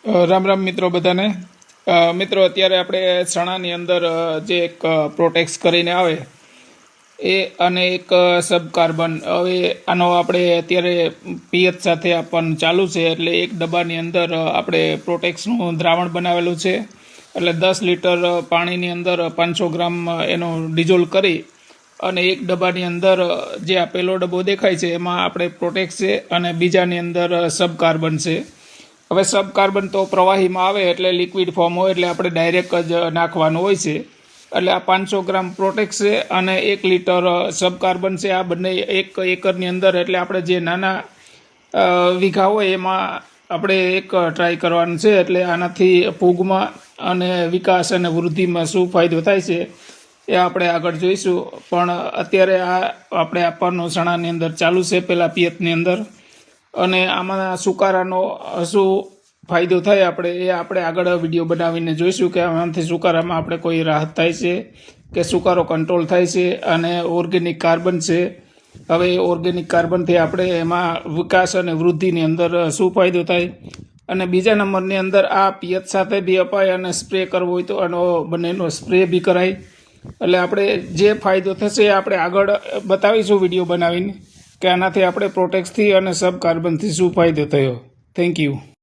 રામ રામ મિત્રો બધાને। મિત્રો અત્યારે આપણે ચણાની અંદર જે એક પ્રોટેક્સ કરીને આવે એ અને એક સબ કાર્બન, હવે આનો આપણે અત્યારે પિયત સાથે આપવાનું ચાલુ છે। એટલે એક ડબ્બાની અંદર આપણે પ્રોટેક્સનું દ્રાવણ બનાવેલું છે। એટલે 10 લીટર પાણીની અંદર 500 ગ્રામ એનો ડિઝોલ્વ કરી અને એક ડબ્બાની અંદર જે આ પહેલો ડબ્બો દેખાય છે એમાં આપણે પ્રોટેક્સ છે અને બીજાની અંદર સબ કાર્બન છે। હવે સબ કાર્બન તો પ્રવાહીમાં આવે એટલે લિક્વિડ ફોર્મ હોય એટલે આપણે ડાયરેક્ટ જ નાખવાનું હોય છે। એટલે આ 500 ગ્રામ પ્રોટેક્સ છે અને 1 લીટર સબ કાર્બન છે। આ બંને 1 એકરની અંદર, એટલે આપણે જે નાના વીઘા હોય એમાં આપણે એક ટ્રાય કરવાનું છે। એટલે આનાથી ફૂગમાં અને વિકાસ અને વૃદ્ધિમાં શું ફાયદો થાય છે એ આપણે આગળ જોઈશું। પણ અત્યારે આ આપણે આપવાનું ચણાની અંદર ચાલુ છે પહેલાં પિયતની અંદર, અને આમાં સુકારાનો શું ફાયદો થાય આપણે આગળ વિડીયો બનાવીને જોઈશું કે આમાંથી સુકારામાં આપણે કોઈ રાહત થાય છે કે સુકારો કંટ્રોલ થાય છે। અને ઓર્ગેનિક કાર્બન છે, હવે ઓર્ગેનિક કાર્બનથી આપણે એમાં વિકાસ અને વૃદ્ધિની અંદર શું ફાયદો થાય, અને બીજા નંબરની અંદર આ પિયત સાથે બી અપાય અને સ્પ્રે કરવો હોય તો આનો બંનેનો સ્પ્રે બી કરાય। એટલે આપણે જે ફાયદો થશે એ આપણે આગળ બતાવીશું વિડીયો બનાવીને કે આનાથી આપણે પ્રોટેક્સથી અને સબ કાર્બનથી શું ફાયદો થયો। Thank you.